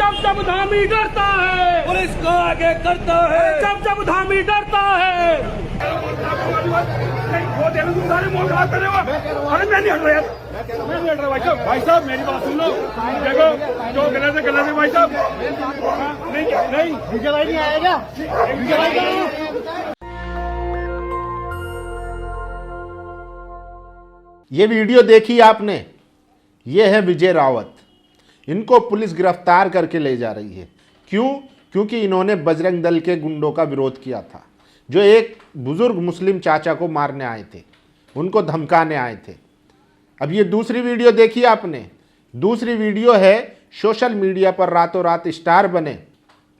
जब जब धामी डरता है पुलिस को आगे करता है, जब जब धामी डरता है। अरे मैं नहीं हट रहा यार, मैं नहीं हट रहा भाई साहब। भाई साहब मेरी बात सुन लो, देखो जो गलत है भाई साहब। नहीं विजय भाई नहीं आएगा, विजय भाई। ये वीडियो देखी आपने, ये है विजय रावत। इनको पुलिस गिरफ्तार करके ले जा रही है। क्यों? क्योंकि इन्होंने बजरंग दल के गुंडों का विरोध किया था, जो एक बुजुर्ग मुस्लिम चाचा को मारने आए थे, उनको धमकाने आए थे। अब ये दूसरी वीडियो देखी आपने। दूसरी वीडियो है सोशल मीडिया पर रातों रात स्टार बने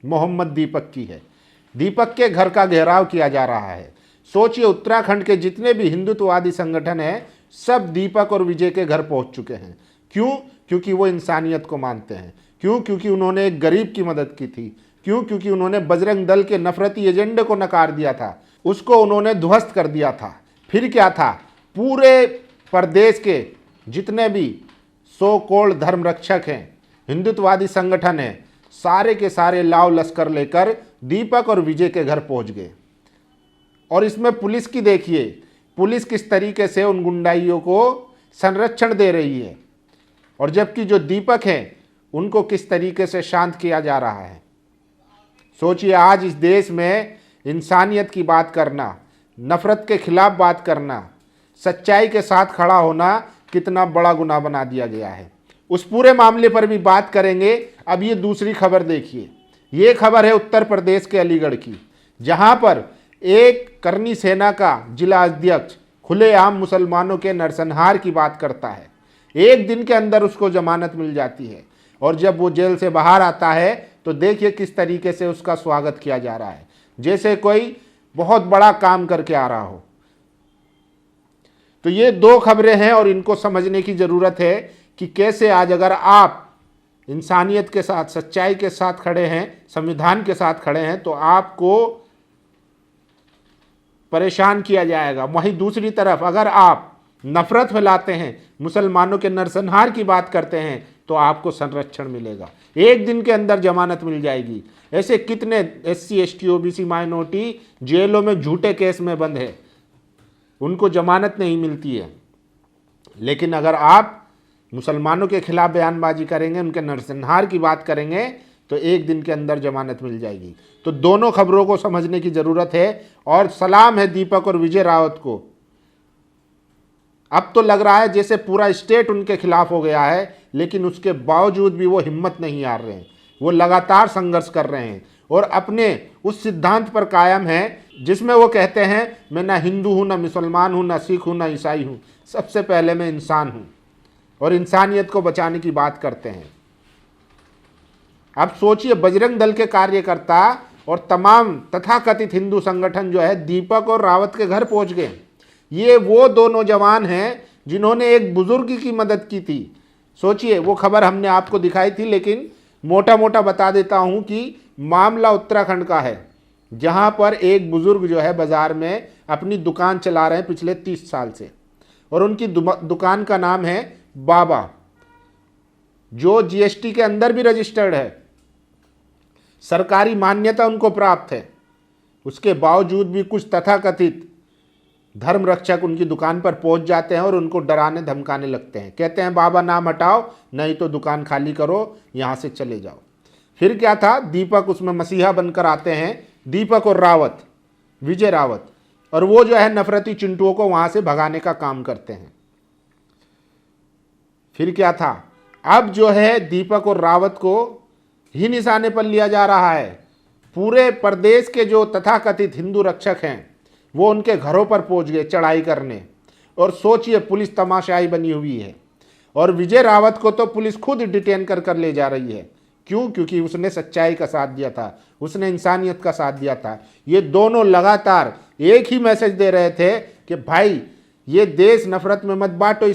मोहम्मद दीपक की है। दीपक के घर का घेराव किया जा रहा है। सोचिए, उत्तराखंड के जितने भी हिंदुत्ववादी संगठन हैं, सब दीपक और विजय के घर पहुंच चुके हैं। क्यों? क्योंकि वो इंसानियत को मानते हैं। क्यों? क्योंकि उन्होंने एक गरीब की मदद की थी। क्यों? क्योंकि उन्होंने बजरंग दल के नफरती एजेंडे को नकार दिया था, उसको उन्होंने ध्वस्त कर दिया था। फिर क्या था? पूरे प्रदेश के जितने भी सो कॉल्ड धर्म रक्षक हैं, हिंदुत्ववादी संगठन हैं, सारे के सारे लाव लश्कर लेकर दीपक और विजय के घर पहुंच गए। और इसमें पुलिस की देखिए, पुलिस किस तरीके से उन गुंडाइयों को संरक्षण दे रही है, और जबकि जो दीपक हैं उनको किस तरीके से शांत किया जा रहा है। सोचिए, आज इस देश में इंसानियत की बात करना, नफरत के खिलाफ बात करना, सच्चाई के साथ खड़ा होना कितना बड़ा गुनाह बना दिया गया है। उस पूरे मामले पर भी बात करेंगे। अब ये दूसरी खबर देखिए। ये खबर है उत्तर प्रदेश के अलीगढ़ की, जहां पर एक करनी सेना का जिला अध्यक्ष खुलेआम मुसलमानों के नरसंहार की बात करता है। एक दिन के अंदर उसको जमानत मिल जाती है, और जब वो जेल से बाहर आता है तो देखिए किस तरीके से उसका स्वागत किया जा रहा है, जैसे कोई बहुत बड़ा काम करके आ रहा हो। तो ये दो खबरें हैं, और इनको समझने की ज़रूरत है कि कैसे आज अगर आप इंसानियत के साथ, सच्चाई के साथ खड़े हैं, संविधान के साथ खड़े हैं, तो आपको परेशान किया जाएगा। वहीं दूसरी तरफ अगर आप नफरत फैलाते हैं, मुसलमानों के नरसंहार की बात करते हैं, तो आपको संरक्षण मिलेगा। एक दिन के अंदर जमानत मिल जाएगी। ऐसे कितने SC ST OBC माइनॉरिटी जेलों में झूठे केस में बंद है, उनको जमानत नहीं मिलती है। लेकिन अगर आप मुसलमानों के खिलाफ बयानबाजी करेंगे, उनके नरसंहार की बात करेंगे, तो एक दिन के अंदर जमानत मिल जाएगी। तो दोनों खबरों को समझने की ज़रूरत है, और सलाम है दीपक और विजय रावत को। अब तो लग रहा है जैसे पूरा स्टेट उनके खिलाफ हो गया है, लेकिन उसके बावजूद भी वो हिम्मत नहीं हार रहे हैं। वो लगातार संघर्ष कर रहे हैं और अपने उस सिद्धांत पर कायम हैं जिसमें वो कहते हैं, मैं ना हिंदू हूँ, ना मुसलमान हूँ, ना सिख हूँ, ना ईसाई हूँ, सबसे पहले मैं इंसान हूँ, और इंसानियत को बचाने की बात करते हैं। अब सोचिए, बजरंग दल के कार्यकर्ता और तमाम तथाकथित हिंदू संगठन जो है दीपक और रावत के घर पहुंच गए। ये वो दो नौजवान हैं जिन्होंने एक बुजुर्ग की मदद की थी। सोचिए, वो खबर हमने आपको दिखाई थी, लेकिन मोटा मोटा बता देता हूं कि मामला उत्तराखंड का है, जहां पर एक बुजुर्ग जो है बाजार में अपनी दुकान चला रहे हैं पिछले 30 साल से, और उनकी दुकान का नाम है बाबा, जो GST के अंदर भी रजिस्टर्ड है, सरकारी मान्यता उनको प्राप्त है। उसके बावजूद भी कुछ तथाकथित धर्म रक्षक उनकी दुकान पर पहुंच जाते हैं और उनको डराने धमकाने लगते हैं। कहते हैं, बाबा नाम हटाओ, नहीं तो दुकान खाली करो, यहाँ से चले जाओ। फिर क्या था? दीपक उसमें मसीहा बनकर आते हैं, दीपक और रावत, विजय रावत, और वो जो है नफरती चिंटुओं को वहाँ से भगाने का काम करते हैं। फिर क्या था? अब जो है दीपक और रावत को ही निशाने पर लिया जा रहा है। पूरे प्रदेश के जो तथाकथित हिंदू रक्षक हैं वो उनके घरों पर पहुंच गए चढ़ाई करने, और सोचिए पुलिस तमाशाई बनी हुई है, और विजय रावत को तो पुलिस खुद डिटेन कर ले जा रही है। क्यों? क्योंकि उसने सच्चाई का साथ दिया था, उसने इंसानियत का साथ दिया था। ये दोनों लगातार एक ही मैसेज दे रहे थे कि भाई ये देश नफरत में मत बांटो,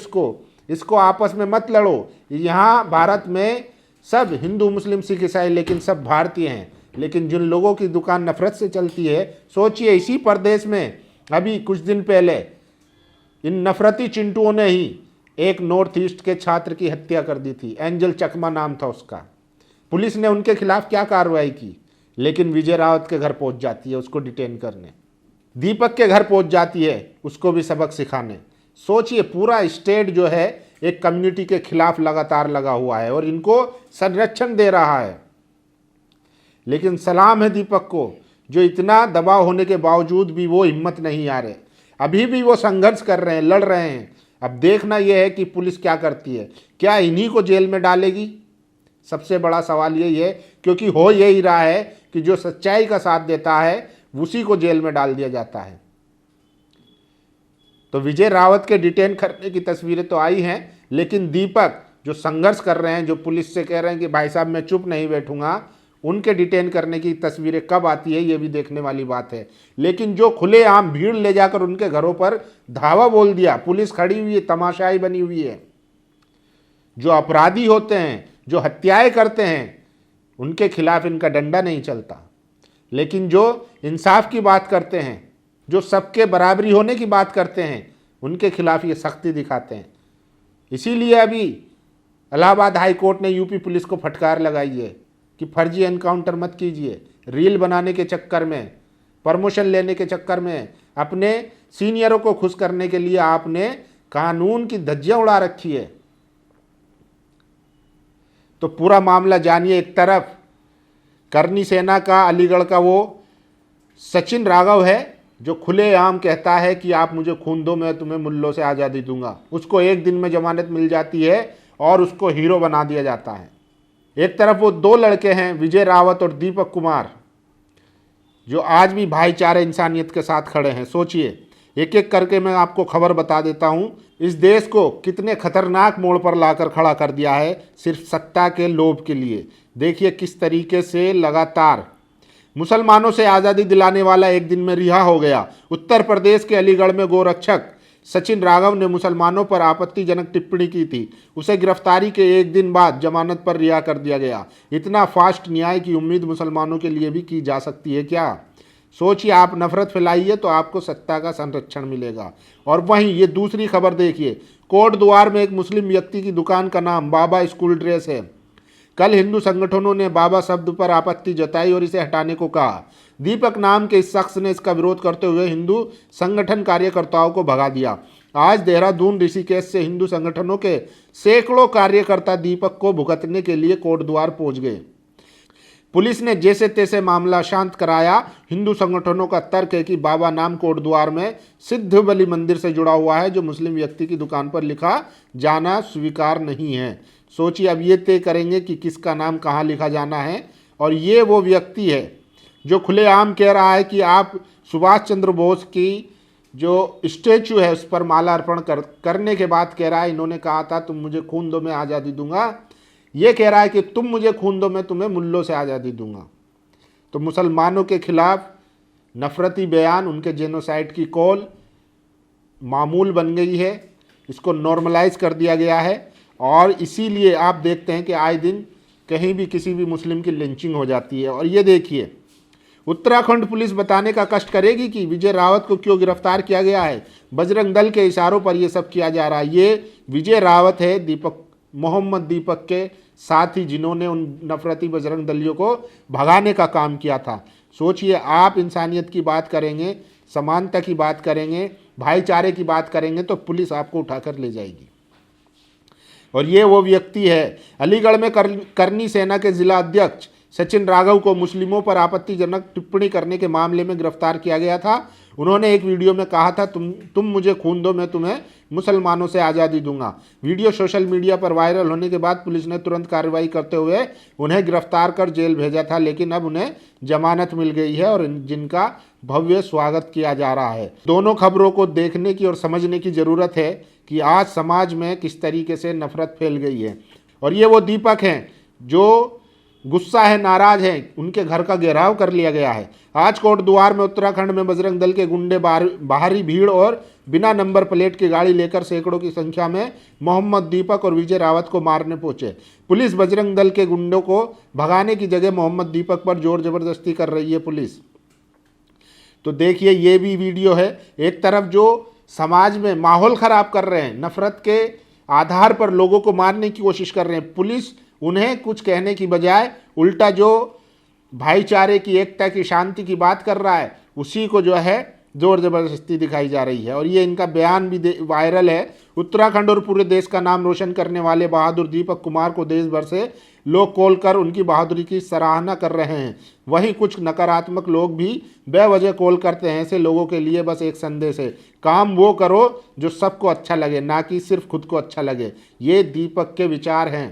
इसको आपस में मत लड़ो। यहाँ भारत में सब हिंदू मुस्लिम सिख ईसाई, लेकिन सब भारतीय हैं। लेकिन जिन लोगों की दुकान नफरत से चलती है, सोचिए इसी प्रदेश में अभी कुछ दिन पहले इन नफरती चिंटुओं ने ही एक नॉर्थ ईस्ट के छात्र की हत्या कर दी थी। एंजल चकमा नाम था उसका। पुलिस ने उनके खिलाफ क्या कार्रवाई की, लेकिन विजय रावत के घर पहुंच जाती है उसको डिटेन करने, दीपक के घर पहुंच जाती है उसको भी सबक सिखाने। सोचिए, पूरा स्टेट जो है एक कम्युनिटी के खिलाफ लगातार लगा हुआ है और इनको संरक्षण दे रहा है। लेकिन सलाम है दीपक को, जो इतना दबाव होने के बावजूद भी वो हिम्मत नहीं आ रहे, अभी भी वो संघर्ष कर रहे हैं, लड़ रहे हैं। अब देखना यह है कि पुलिस क्या करती है, क्या इन्हीं को जेल में डालेगी? सबसे बड़ा सवाल यही है, क्योंकि हो यही रहा है कि जो सच्चाई का साथ देता है उसी को जेल में डाल दिया जाता है। तो विजय रावत के डिटेन करने की तस्वीरें तो आई हैं, लेकिन दीपक जो संघर्ष कर रहे हैं, जो पुलिस से कह रहे हैं कि भाई साहब मैं चुप नहीं बैठूंगा, उनके डिटेन करने की तस्वीरें कब आती है ये भी देखने वाली बात है। लेकिन जो खुलेआम भीड़ ले जाकर उनके घरों पर धावा बोल दिया, पुलिस खड़ी हुई है, तमाशाई बनी हुई है। जो अपराधी होते हैं, जो हत्याएं करते हैं, उनके खिलाफ इनका डंडा नहीं चलता। लेकिन जो इंसाफ की बात करते हैं, जो सबके बराबरी होने की बात करते हैं, उनके खिलाफ ये सख्ती दिखाते हैं। इसीलिए अभी इलाहाबाद हाई कोर्ट ने यूपी पुलिस को फटकार लगाई है कि फर्जी एनकाउंटर मत कीजिए। रील बनाने के चक्कर में, प्रमोशन लेने के चक्कर में, अपने सीनियरों को खुश करने के लिए आपने कानून की धज्जियां उड़ा रखी है। तो पूरा मामला जानिए। एक तरफ करनी सेना का अलीगढ़ का वो सचिन राघव है जो खुलेआम कहता है कि आप मुझे खून दो, मैं तुम्हें मुल्लों से आज़ादी दूंगा। उसको एक दिन में जमानत मिल जाती है और उसको हीरो बना दिया जाता है। एक तरफ वो दो लड़के हैं, विजय रावत और दीपक कुमार, जो आज भी भाईचारे इंसानियत के साथ खड़े हैं। सोचिए, एक एक करके मैं आपको खबर बता देता हूं, इस देश को कितने खतरनाक मोड़ पर लाकर खड़ा कर दिया है सिर्फ सत्ता के लोभ के लिए। देखिए किस तरीके से लगातार मुसलमानों से आज़ादी दिलाने वाला एक दिन में रिहा हो गया। उत्तर प्रदेश के अलीगढ़ में गोरक्षक सचिन राघव ने मुसलमानों पर आपत्तिजनक टिप्पणी की थी, उसे गिरफ्तारी के एक दिन बाद जमानत पर रिहा कर दिया गया। इतना फास्ट न्याय की उम्मीद मुसलमानों के लिए भी की जा सकती है क्या? सोचिए, आप नफरत फैलाइए तो आपको सत्ता का संरक्षण मिलेगा। और वहीं ये दूसरी खबर देखिए, कोट द्वार में एक मुस्लिम व्यक्ति की दुकान का नाम बाबा स्कूल ड्रेस है। कल हिंदू संगठनों ने बाबा शब्द पर आपत्ति जताई और इसे हटाने को कहा। दीपक नाम के इस शख्स ने इसका विरोध करते हुए हिंदू संगठन कार्यकर्ताओं को भगा दिया। आज देहरादून ऋषिकेश से हिंदू संगठनों के सैकड़ों कार्यकर्ता दीपक को भुगतने के लिए कोटद्वार पहुंच गए। पुलिस ने जैसे तैसे मामला शांत कराया। हिंदू संगठनों का तर्क है कि बाबा नाम कोटद्वार में सिद्ध बलि मंदिर से जुड़ा हुआ है, जो मुस्लिम व्यक्ति की दुकान पर लिखा जाना स्वीकार नहीं है। सोचिए, अब ये तय करेंगे कि किसका नाम कहाँ लिखा जाना है। और ये वो व्यक्ति है जो खुलेआम कह रहा है कि आप सुभाष चंद्र बोस की जो स्टैचू है उस पर माला अर्पण करने के बाद कह रहा है, इन्होंने कहा था तुम मुझे खून दो मैं आज़ादी दूंगा। ये कह रहा है कि तुम मुझे खून दो मैं तुम्हें मुल्लों से आज़ादी दूंगा। तो मुसलमानों के खिलाफ नफरती बयान, उनके जेनोसाइड की कॉल मामूल बन गई है। इसको नॉर्मलाइज कर दिया गया है और इसीलिए आप देखते हैं कि आए दिन कहीं भी किसी भी मुस्लिम की लिंचिंग हो जाती है। और ये देखिए, उत्तराखंड पुलिस बताने का कष्ट करेगी कि विजय रावत को क्यों गिरफ्तार किया गया है। बजरंग दल के इशारों पर यह सब किया जा रहा है। ये विजय रावत है मोहम्मद दीपक के साथी, जिन्होंने उन नफरती बजरंग दलियों को भगाने का काम किया था। सोचिए, आप इंसानियत की बात करेंगे, समानता की बात करेंगे, भाईचारे की बात करेंगे तो पुलिस आपको उठाकर ले जाएगी। और ये वो व्यक्ति है। अलीगढ़ में करनी सेना के जिला अध्यक्ष सचिन राघव को मुस्लिमों पर आपत्तिजनक टिप्पणी करने के मामले में गिरफ्तार किया गया था। उन्होंने एक वीडियो में कहा था तुम मुझे खून दो मैं तुम्हें मुसलमानों से आज़ादी दूंगा। वीडियो सोशल मीडिया पर वायरल होने के बाद पुलिस ने तुरंत कार्रवाई करते हुए उन्हें गिरफ्तार कर जेल भेजा था, लेकिन अब उन्हें जमानत मिल गई है और जिनका भव्य स्वागत किया जा रहा है। दोनों खबरों को देखने की और समझने की ज़रूरत है कि आज समाज में किस तरीके से नफरत फैल गई है। और ये वो दीपक हैं जो गुस्सा है, नाराज है, उनके घर का घेराव कर लिया गया है। आज कोटद्वार में उत्तराखंड में बजरंग दल के गुंडे बाहरी भीड़ और बिना नंबर प्लेट की गाड़ी लेकर सैकड़ों की संख्या में मोहम्मद दीपक और विजय रावत को मारने पहुंचे। पुलिस बजरंग दल के गुंडों को भगाने की जगह मोहम्मद दीपक पर जोर जबरदस्ती कर रही है पुलिस। तो देखिए, ये भी वीडियो है। एक तरफ जो समाज में माहौल खराब कर रहे हैं, नफरत के आधार पर लोगों को मारने की कोशिश कर रहे हैं, पुलिस उन्हें कुछ कहने की बजाय उल्टा जो भाईचारे की, एकता की, शांति की बात कर रहा है, उसी को जो है जोर जबरदस्ती दिखाई जा रही है। और ये इनका बयान भी वायरल है। उत्तराखंड और पूरे देश का नाम रोशन करने वाले बहादुर दीपक कुमार को देश भर से लोग कॉल कर उनकी बहादुरी की सराहना कर रहे हैं। वहीं कुछ नकारात्मक लोग भी बेवजह कॉल करते हैं। ऐसे लोगों के लिए बस एक संदेश है, काम वो करो जो सबको अच्छा लगे, ना कि सिर्फ खुद को अच्छा लगे। ये दीपक के विचार हैं,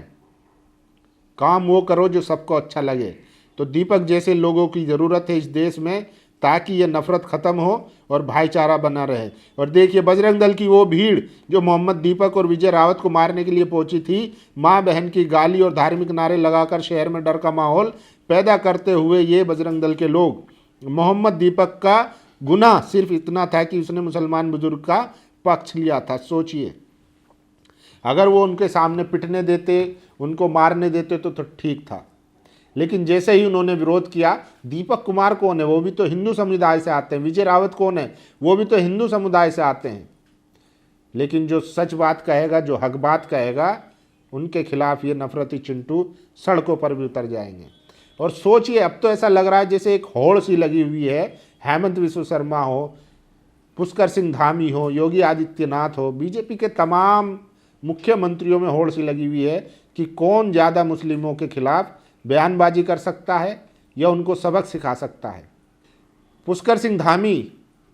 काम वो करो जो सबको अच्छा लगे। तो दीपक जैसे लोगों की ज़रूरत है इस देश में, ताकि ये नफरत ख़त्म हो और भाईचारा बना रहे। और देखिए बजरंग दल की वो भीड़ जो मोहम्मद दीपक और विजय रावत को मारने के लिए पहुंची थी, माँ बहन की गाली और धार्मिक नारे लगाकर शहर में डर का माहौल पैदा करते हुए ये बजरंग दल के लोग। मोहम्मद दीपक का गुनाह सिर्फ इतना था कि उसने मुसलमान बुजुर्ग का पक्ष लिया था। सोचिए, अगर वो उनके सामने पिटने देते, उनको मारने देते तो ठीक था, लेकिन जैसे ही उन्होंने विरोध किया। दीपक कुमार कौन है? वो भी तो हिंदू समुदाय से आते हैं। विजय रावत कौन है? वो भी तो हिंदू समुदाय से आते हैं। लेकिन जो सच बात कहेगा, जो हक बात कहेगा, उनके खिलाफ ये नफरती चिंटू सड़कों पर भी उतर जाएंगे। और सोचिए, अब तो ऐसा लग रहा है जैसे एक होड़ सी लगी हुई है। हेमंत विश्व शर्मा हो, पुष्कर सिंह धामी हो, योगी आदित्यनाथ हो, बीजेपी के तमाम मुख्यमंत्रियों में होड़ सी लगी हुई है कि कौन ज़्यादा मुस्लिमों के खिलाफ बयानबाजी कर सकता है या उनको सबक सिखा सकता है। पुष्कर सिंह धामी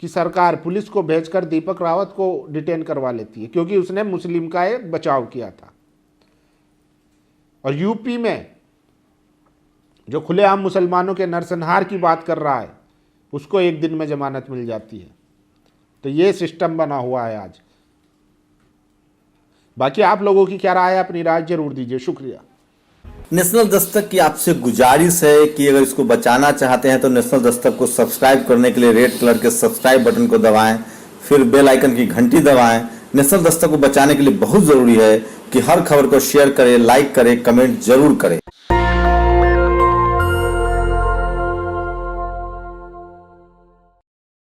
की सरकार पुलिस को भेजकर दीपक रावत को डिटेन करवा लेती है क्योंकि उसने मुस्लिम का बचाव किया था। और यूपी में जो खुलेआम मुसलमानों के नरसंहार की बात कर रहा है, उसको एक दिन में जमानत मिल जाती है। तो ये सिस्टम बना हुआ है आज। बाकी आप लोगों की क्या राय है, अपनी राय जरूर दीजिए। शुक्रिया। नेशनल दस्तक की आपसे गुजारिश है कि अगर इसको बचाना चाहते हैं तो नेशनल दस्तक को सब्सक्राइब करने के लिए रेड कलर के सब्सक्राइब बटन को दबाएं, फिर बेल आइकन की घंटी दबाएं। नेशनल दस्तक को बचाने के लिए बहुत जरूरी है कि हर खबर को शेयर करें, लाइक करें, कमेंट जरूर करें।